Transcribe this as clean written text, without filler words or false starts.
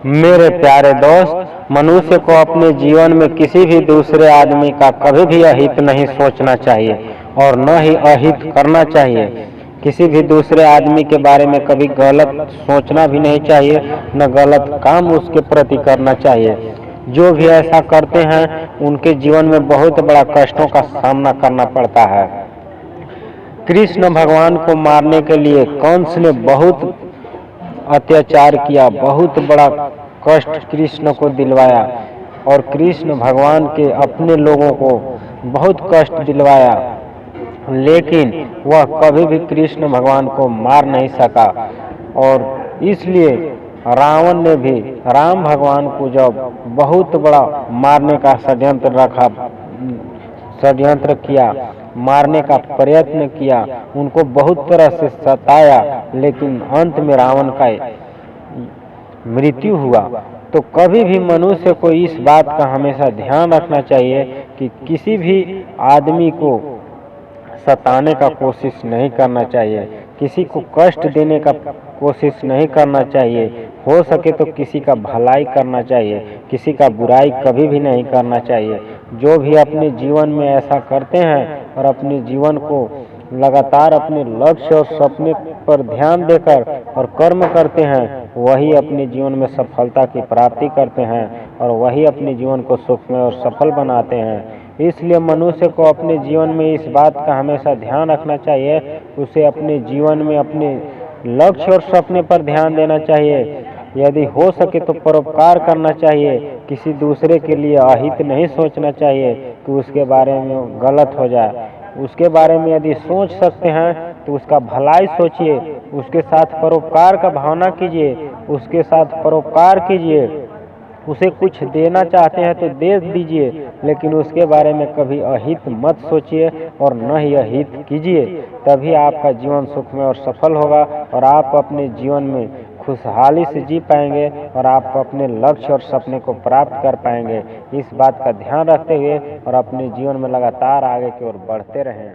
मेरे प्यारे दोस्त, मनुष्य को अपने जीवन में किसी भी दूसरे आदमी का कभी भी अहित नहीं सोचना चाहिए और न ही अहित करना चाहिए। किसी भी दूसरे आदमी के बारे में कभी गलत सोचना भी नहीं चाहिए, न गलत काम उसके प्रति करना चाहिए। जो भी ऐसा करते हैं उनके जीवन में बहुत बड़ा कष्टों का सामना करना पड़ता है। कृष्ण भगवान को मारने के लिए कंस ने बहुत अत्याचार किया, बहुत बड़ा कष्ट कृष्ण को दिलवाया और कृष्ण भगवान के अपने लोगों को बहुत कष्ट दिलवाया, लेकिन वह कभी भी कृष्ण भगवान को मार नहीं सका। और इसलिए रावण ने भी राम भगवान को जब बहुत बड़ा मारने का षड्यंत्र किया, मारने का प्रयत्न किया, उनको बहुत तरह से सताया, लेकिन अंत में रावण का मृत्यु हुआ। तो कभी भी मनुष्य को इस बात का हमेशा ध्यान रखना चाहिए कि किसी भी आदमी को सताने का कोशिश नहीं करना चाहिए, किसी को कष्ट देने का कोशिश नहीं करना चाहिए। हो सके तो किसी का भलाई करना चाहिए, किसी का बुराई कभी भी नहीं करना चाहिए। जो भी अपने जीवन में ऐसा करते हैं और अपने जीवन को लगातार अपने लक्ष्य और सपने पर ध्यान देकर और कर्म करते हैं, वही अपने जीवन में सफलता की प्राप्ति करते हैं और वही अपने जीवन को सुखमय और सफल बनाते हैं। इसलिए मनुष्य को अपने जीवन में इस बात का हमेशा ध्यान रखना चाहिए, उसे अपने जीवन में अपने लक्ष्य और सपने पर ध्यान देना चाहिए। यदि हो सके तो परोपकार करना चाहिए, किसी दूसरे के लिए अहित नहीं सोचना चाहिए कि उसके बारे में गलत हो जाए। उसके बारे में यदि सोच सकते हैं तो उसका भलाई सोचिए, उसके साथ परोपकार का भावना कीजिए, उसके साथ परोपकार कीजिए। उसे कुछ देना चाहते हैं तो दे दीजिए, लेकिन उसके बारे में कभी अहित मत सोचिए और न ही अहित कीजिए। तभी आपका जीवन सुखमय और सफल होगा और आप अपने जीवन में खुशहाली से जी पाएंगे और आप अपने लक्ष्य और सपने को प्राप्त कर पाएंगे। इस बात का ध्यान रखते हुए और अपने जीवन में लगातार आगे की ओर बढ़ते रहें।